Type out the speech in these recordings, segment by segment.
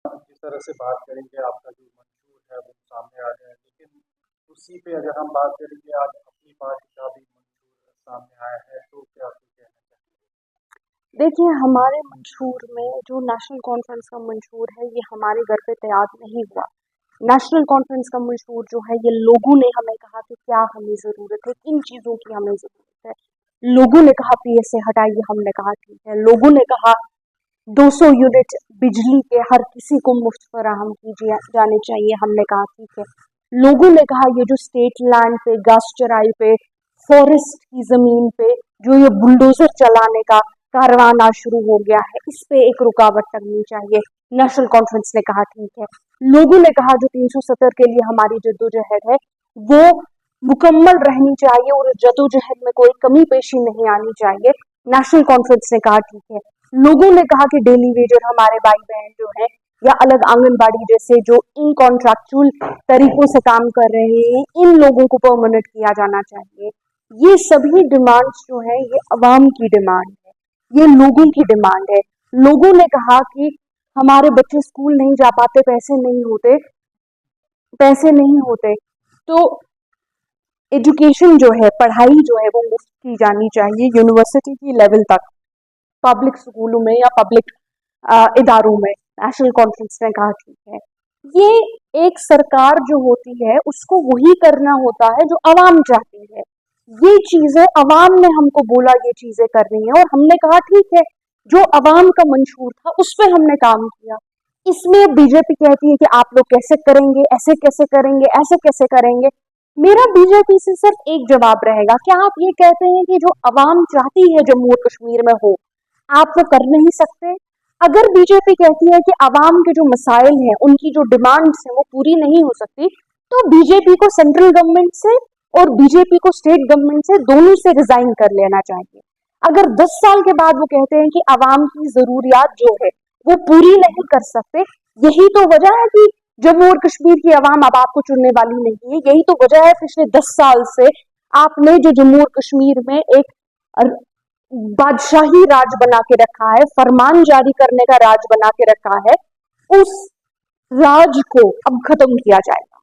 जिस तरह से बात करेंगे आपका जो मंशूर है वो सामने आ जाए, लेकिन उसी पे अगर हम बात करेंगे आज अपनी पार्टी का भी मंशूर सामने आया है, तो क्या आपको कहना चाहिए? देखिए, हमारे मंशूर में जो नेशनल कॉन्फ्रेंस का मंशूर है, ये हमारे घर पे तैयार नहीं हुआ। नेशनल कॉन्फ्रेंस का मंशूर जो है, ये लोगों ने हमें कहा कि क्या हमें ज़रूरत है, किन चीज़ों की हमें ज़रूरत है। लोगों ने कहा पीएसए हटाइए, हमने कहा ठीक है। लोगों ने कहा 200 यूनिट बिजली के हर किसी को मुफ्त फराहम कीजिए जाने चाहिए, हमने कहा ठीक है। लोगों ने कहा ये जो स्टेट लैंड पे, घास चराई पे, फॉरेस्ट की जमीन पे जो ये बुलडोजर चलाने का कारवाना शुरू हो गया है, इस पे एक रुकावट लगनी चाहिए। नेशनल कॉन्फ्रेंस ने कहा ठीक है। लोगों ने कहा जो 370 के लिए हमारी जद्दोजहद है वो मुकम्मल रहनी चाहिए और जद्दोजहद में कोई कमी पेशी नहीं आनी चाहिए। नेशनल कॉन्फ्रेंस ने कहा ठीक है। लोगों ने कहा कि डेली वेजर हमारे भाई बहन जो है या अलग आंगनबाड़ी जैसे जो इन कॉन्ट्रैक्चुअल तरीकों से काम कर रहे हैं, इन लोगों को परमानेंट किया जाना चाहिए। ये सभी डिमांड्स जो है ये अवाम की डिमांड है, ये लोगों की डिमांड है। लोगों ने कहा कि हमारे बच्चे स्कूल नहीं जा पाते, पैसे नहीं होते, तो एजुकेशन जो है, पढ़ाई जो है वो मुफ्त की जानी चाहिए यूनिवर्सिटी की लेवल तक, पब्लिक स्कूलों में या पब्लिक इदारों में। नेशनल कॉन्फ्रेंस ने कहा ठीक है। ये एक सरकार जो होती है उसको वही करना होता है जो अवाम चाहती है। ये चीजें अवाम ने हमको बोला ये चीजें करनी है और हमने कहा ठीक है, जो अवाम का मंशूर था उस पर हमने काम किया। इसमें बीजेपी कहती है कि आप लोग कैसे करेंगे, ऐसे कैसे करेंगे, ऐसे कैसे करेंगे। मेरा बीजेपी से सिर्फ एक जवाब रहेगा, क्या आप ये कहते हैं कि जो अवाम चाहती है जम्मू और कश्मीर में हो, आप वो कर नहीं सकते? अगर बीजेपी कहती है कि अवाम के जो मसाइल हैं, उनकी जो डिमांड्स हैं वो पूरी नहीं हो सकती, तो बीजेपी को सेंट्रल गवर्नमेंट से और बीजेपी को स्टेट गवर्नमेंट से दोनों से रिजाइन कर लेना चाहिए। अगर 10 साल के बाद वो कहते हैं कि अवाम की जरूरियात जो है वो पूरी नहीं कर सकते, यही तो वजह है कि जम्मू और कश्मीर की अवाम अब आपको चुनने वाली नहीं है। यही तो वजह है पिछले 10 साल से आपने जो जम्मू और कश्मीर में एक बादशाही राज बना के रखा है, फरमान जारी करने का राज बना के रखा है, उस राज को अब खत्म किया जाएगा।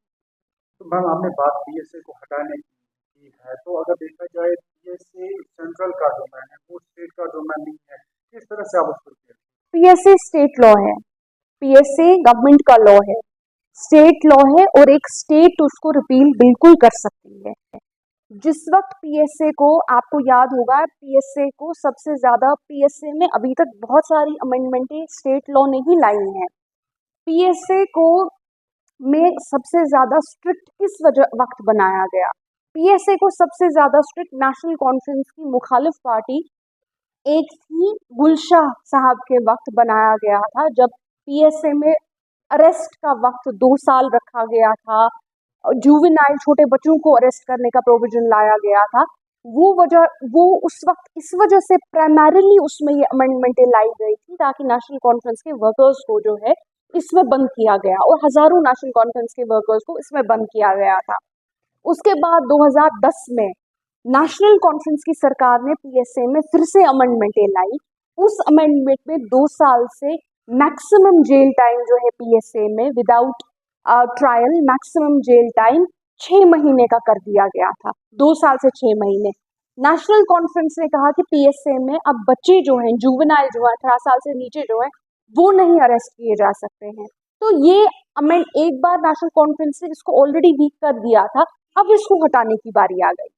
तो मैम आपने बात पीएसए को हटाने की है, तो अगर देखा जाए पीएसए सेंट्रल का डोमेन है, वो स्टेट का डोमेन नहीं है, किस तरह से आप उसको देखते हैं? पीएसए स्टेट लॉ है, पीएसए गवर्नमेंट का लॉ है, स्टेट लॉ है और एक स्टेट उसको रिपील बिल्कुल कर सकती है। जिस वक्त पीएसए को, आपको याद होगा, पीएसए को सबसे ज्यादा, पीएसए में अभी तक बहुत सारी अमेंडमेंटें स्टेट लॉ ने ही लाई हैं। पीएसए को में सबसे ज्यादा स्ट्रिक्ट किस वक्त बनाया गया? पीएसए को सबसे ज्यादा स्ट्रिक्ट नेशनल कॉन्फ्रेंस की मुखालिफ पार्टी एक थी, गुलशाह साहब के वक्त बनाया गया था, जब पीएसए में अरेस्ट का वक्त 2 साल रखा गया था, जुवेनाइल छोटे बच्चों को अरेस्ट करने का प्रोविजन लाया गया था। वो उस वक्त इस वजह से प्राइमरीली उसमें ये अमेंडमेंटें लाई गई थी ताकि नेशनल कॉन्फ्रेंस के वर्कर्स को जो है इसमें बंद किया गया, और हजारों नेशनल कॉन्फ्रेंस के वर्कर्स को इसमें बंद किया गया था। उसके बाद 2010 में नेशनल कॉन्फ्रेंस की सरकार ने पीएसए में फिर से अमेंडमेंटें लाई। उस अमेंडमेंट में 2 साल से मैक्सिमम जेल टाइम जो है पीएसए में without trial, maximum jail time 6 महीने का कर दिया गया था, 2 साल से 6 महीने। नेशनल कॉन्फ्रेंस ने कहा कि पीएसए में अब बच्चे जो हैं, जुवेनाइल जो है 18 साल से नीचे जो है, वो नहीं अरेस्ट किए जा सकते हैं। तो ये अमेंड एक बार नेशनल कॉन्फ्रेंस ने इसको ऑलरेडी वीक कर दिया था, अब इसको हटाने की बारी आ गई।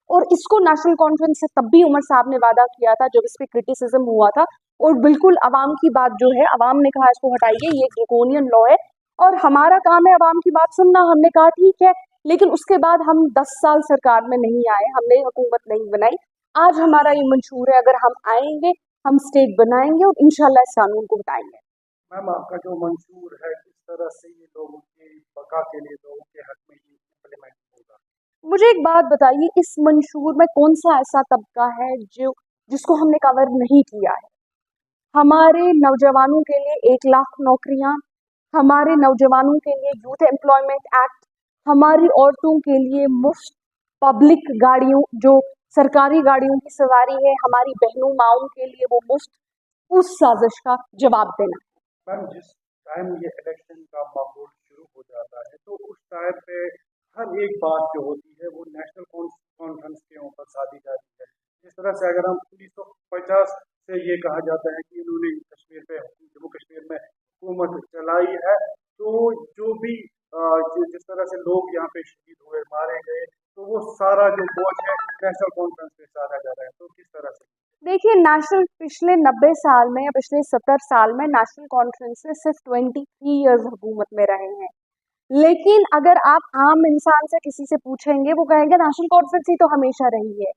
और इसको नेशनल कॉन्फ्रेंस से तब भी उमर साहब ने वादा किया था जब इस पे क्रिटिसिज्म हुआ था, और बिल्कुल अवाम की बात जो है, अवाम ने कहा इसको हटाइए, ये ड्रैकोनियन लॉ है और हमारा काम है अवाम की बात सुनना। हमने कहा ठीक है, लेकिन उसके बाद हम 10 साल सरकार में नहीं आए, हमने हुकूमत नहीं बनाई। आज हमारा ये मंशूर है, अगर हम आएंगे हम स्टेट बनाएंगे और इंशाल्लाह इस कानून को हटाएंगे। मैम आपका जो मंशूर है किस तरह से ये लोगों की बका के लिए, लोगों के हक में ये इम्प्लीमेंट होगा? मुझे एक बात बताइए, इस मंशूर में कौन सा ऐसा तबका है जो जिसको हमने कवर नहीं किया है? हमारे नौजवानों के लिए 1 लाख नौकरियां, हमारे नौजवानों के लिए यूथ एम्प्लॉयमेंट एक्ट, हमारी औरतों के लिए मुफ्त पब्लिक गाड़ियों, जो सरकारी गाड़ियों की सवारी है हमारी बहनों माओं के लिए वो मुफ्त, उस साजिश का जवाब देना। मैम जिस टाइम ये इलेक्शन का माहौल शुरू हो जाता है तो उस टाइम पे हर एक बात जो होती है वो नेशनल कॉन्फ्रेंस के ऊपर साधी जाती है। जिस तरह से अगर हम 1950 से ये कहा जाता है कि इन्होंने कश्मीर पे जम्मू कश्मीर में हुकूमत चलाई है, तो जो भी जिस तरह से लोग यहाँ पे शहीद हुए मारे गए, तो वो सारा जो बोझ है नेशनल कॉन्फ्रेंस पे साधा जा रहा है। तो किस तरह से? देखिए, नेशनल पिछले 90 साल में या पिछले 70 साल में नेशनल कॉन्फ्रेंस से सिर्फ 23 ईयर्स हुकूमत में रहे हैं। लेकिन अगर आप आम इंसान से किसी से पूछेंगे, वो कहेंगे नेशनल कॉन्फ्रेंस ही तो हमेशा रही है।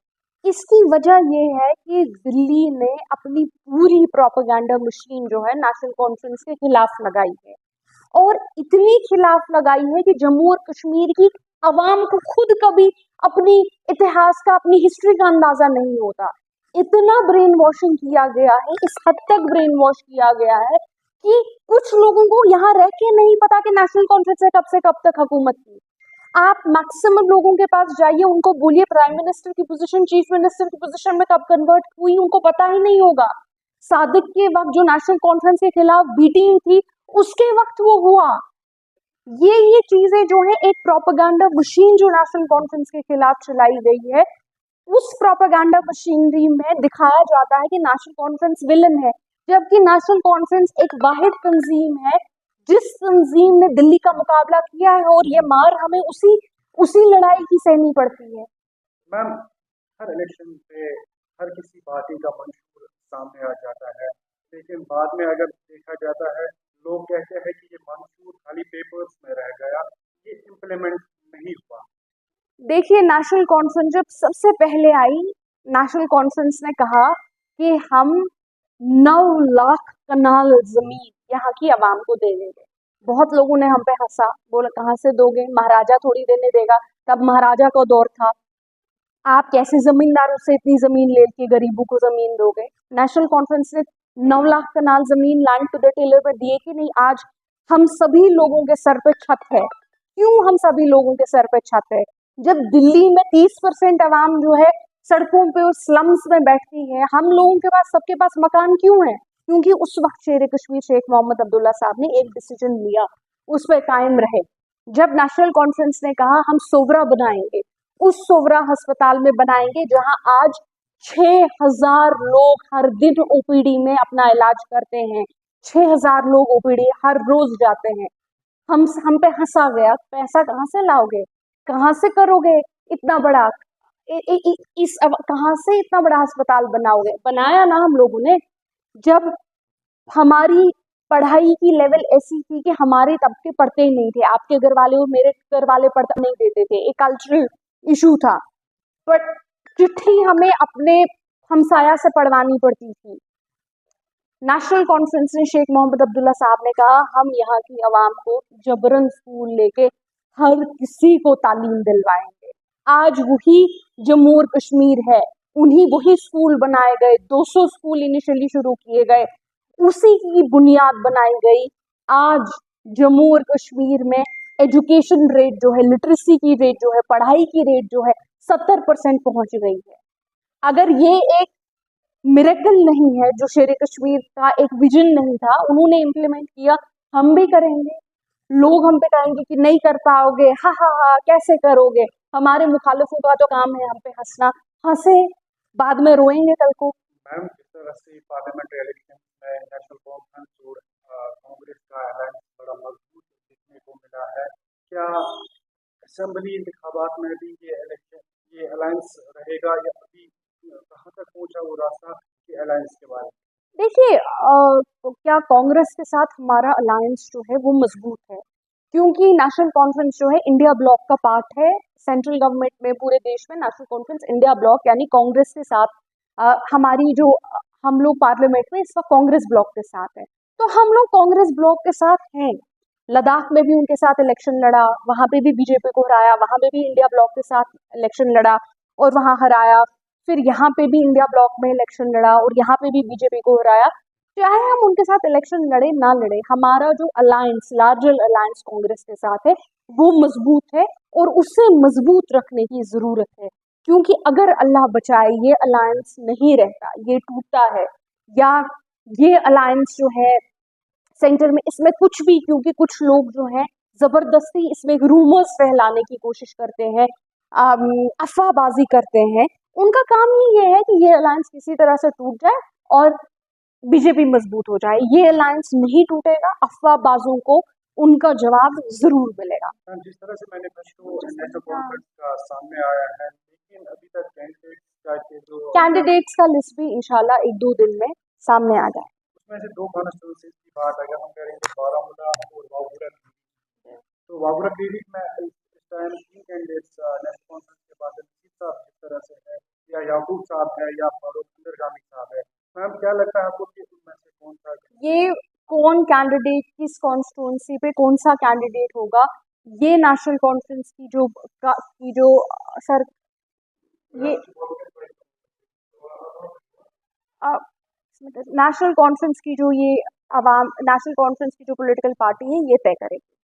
इसकी वजह ये है कि दिल्ली ने अपनी पूरी प्रोपेगेंडा मशीन जो है नेशनल कॉन्फ्रेंस के खिलाफ लगाई है, और इतनी खिलाफ लगाई है कि जम्मू और कश्मीर की अवाम को खुद कभी अपनी इतिहास का, अपनी हिस्ट्री का अंदाजा नहीं होता। इतना ब्रेन वॉशिंग किया गया है, इस हद तक ब्रेन वॉश किया गया है कि कुछ लोगों को यहाँ रह के नहीं पता कि नेशनल कॉन्फ्रेंस से कब तक हुकूमत की। आप मैक्सिमम लोगों के पास जाइए, उनको बोलिए प्राइम मिनिस्टर की पोजीशन चीफ मिनिस्टर की पोजीशन में कब कन्वर्ट हुई, उनको पता ही नहीं होगा। सादिक के वक्त जो नेशनल कॉन्फ्रेंस के खिलाफ बीटिंग थी, उसके वक्त वो हुआ। ये चीजें जो है, एक प्रोपेगेंडा मशीन जो नेशनल कॉन्फ्रेंस के खिलाफ चलाई गई है, उस प्रोपेगेंडा मशीनरी में दिखाया जाता है कि नेशनल कॉन्फ्रेंस विलन है, जबकि नेशनल कॉन्फ्रेंस एक वाहिद तंजीम है जिस तंजीम ने दिल्ली का मुकाबला किया है, और ये मार हमें उसी लड़ाई की सहनी पड़ती है। मैम, हर इलेक्शन पे हर किसी पार्टी का मंशूर सामने आ जाता है, लेकिन बाद में अगर देखा जाता है, लोग कहते हैं कि ये मंशूर खाली पेपर्स में रह गया, ये इम्प्लीमेंट नहीं हुआ। देखिए, नेशनल कॉन्फ्रेंस जब सबसे पहले आई, नेशनल कॉन्फ्रेंस ने कहा कि हम 9 लाख कनाल जमीन यहाँ की आवाम को दे देंगे। बहुत लोगों ने हम पे हंसा, बोला कहाँ से दोगे, महाराजा थोड़ी देने देगा, तब महाराजा का दौर था, आप कैसे जमींदारों से इतनी जमीन लेके गरीबों को जमीन दोगे। नेशनल कॉन्फ्रेंस ने 9 लाख कनाल जमीन लैंड टू द टेलर पे दिए कि नहीं। आज हम सभी लोगों के सर पे छत है। क्यों हम सभी लोगों के सर पे छत है? जब दिल्ली में 30% आवाम जो है सड़कों पे और स्लम्स में बैठती है, हम लोगों के पास, सबके पास मकान क्यों है? क्योंकि उस वक्त शेर कश्मीर शेख मोहम्मद अब्दुल्ला साहब ने एक डिसीजन लिया, उस पर कायम रहे। जब नेशनल कॉन्फ्रेंस ने कहा हम सोवरा बनाएंगे, उस सोवरा अस्पताल में बनाएंगे जहां आज 6000 लोग हर दिन ओपीडी में अपना इलाज करते हैं। 6000 लोग ओपीडी हर रोज जाते हैं। हम पे हंसा गया, पैसा कहाँ से लाओगे, कहाँ से करोगे इतना बड़ा, कहाँ से इतना बड़ा अस्पताल बनाओगे? बनाया ना हम लोगों ने, जब हमारी पढ़ाई की लेवल ऐसी थी कि हमारे तबके पढ़ते ही नहीं थे, आपके घर वाले और मेरे घर वाले पढ़ता नहीं देते थे, एक कल्चरल इशू था। बट चिट्ठी हमें अपने हमसाया से पढ़वानी पड़ती थी। नेशनल कॉन्फ्रेंस ने, शेख मोहम्मद अब्दुल्ला साहब ने कहा हम यहाँ की आवाम को जबरन स्कूल लेके हर किसी को तालीम दिलवाएंगे। आज वही जम्मू और कश्मीर है, वही स्कूल बनाए गए, 200 स्कूल इनिशियली शुरू किए गए, उसी की बुनियाद बनाई गई। आज जम्मू और कश्मीर में एजुकेशन रेट जो है, लिटरेसी की रेट जो है, पढ़ाई की रेट जो है 70% पहुंच गई है। अगर ये एक मिरेकल नहीं है, जो शेर कश्मीर का एक विजन नहीं था, उन्होंने इम्प्लीमेंट किया, हम भी करेंगे। लोग हम पे कहेंगे कि नहीं कर पाओगे, हा हा हा कैसे करोगे। हमारे मुखालिफों का तो काम है हम पे हंसना, हंसे, बाद में रोएंगे कल को। मैम, किस तरह से पार्लियामेंट्री इलेक्शन में नेशनल कॉन्फ्रेंस और कांग्रेस का अलायंस बड़ा मजबूत देखने को मिला है, क्या असेंबली इंतखाबात में भी ये अलायंस रहेगा, या अभी कहाँ तक पहुंचा वो रास्ता कि अलायंस के बारे में? देखिए, तो क्या कांग्रेस के साथ हमारा अलायंस जो है वो मजबूत है, क्योंकि नेशनल कॉन्फ्रेंस जो है इंडिया ब्लॉक का पार्ट है। सेंट्रल गवर्नमेंट में, पूरे देश में नेशनल कॉन्फ्रेंस इंडिया ब्लॉक यानी कांग्रेस के साथ, हमारी जो, हम लोग पार्लियामेंट में इस वक्त कांग्रेस ब्लॉक के साथ है, तो हम लोग कांग्रेस ब्लॉक के साथ हैं। लद्दाख में भी उनके साथ इलेक्शन लड़ा, वहां पे भी बीजेपी को हराया, वहां पे भी इंडिया ब्लॉक के साथ इलेक्शन लड़ा और वहां हराया। फिर यहाँ पे भी इंडिया ब्लॉक में इलेक्शन लड़ा और यहाँ पे भी बीजेपी को हराया। चाहे हम उनके साथ इलेक्शन लड़े ना लड़े, हमारा जो अलायंस, लार्जर अलायंस कांग्रेस के साथ है, वो मजबूत है और उसे मजबूत रखने की जरूरत है। क्योंकि अगर अल्लाह बचाए ये अलायंस नहीं रहता, ये टूटता है, या ये अलायंस जो है सेंटर में इसमें कुछ भी, क्योंकि कुछ लोग जो हैं जबरदस्ती इसमें रूमर्स फैलाने की कोशिश करते हैं, अफवाहबाजी करते हैं। उनका काम ही ये है कि ये अलायंस किसी तरह से टूट जाए और बीजेपी मजबूत हो जाए। ये अलायंस नहीं टूटेगा, अफवाहबाजों को उनका जवाब जरूर मिलेगा। जिस तरह से मैंने पश्चिम नेशनल कॉन्फ्रेंस का सामने आया है, लेकिन अभी तक कैंडिडेट्स का लिस्ट भी इंशाल्लाह 1-2 दिन में सामने आ जाए। उसमें से दो कॉन्स्टिट्यूंसीज की बात अगर हम करेंगे, बारामूला और वागूरा, तो वागूरा क्लिनिक में इस टाइम 3 कैंडिडेट्स नेशनल कॉन्फ्रेंस के बाद रशीद साहब जिस तरह से है, या याकूब साहब है, या फारूक अंदरगामी साहब है। मैम क्या लगता है आपको कि उनमें से कौन सा ये कौन कैंडिडेट किस कॉन्स्टिट्यूंसी पे कौन सा कैंडिडेट होगा, ये नेशनल कॉन्फ्रेंस की जो सर ये नेशनल कॉन्फ्रेंस की जो ये नेशनल कॉन्फ्रेंस की जो पॉलिटिकल पार्टी है ये तय करेगी।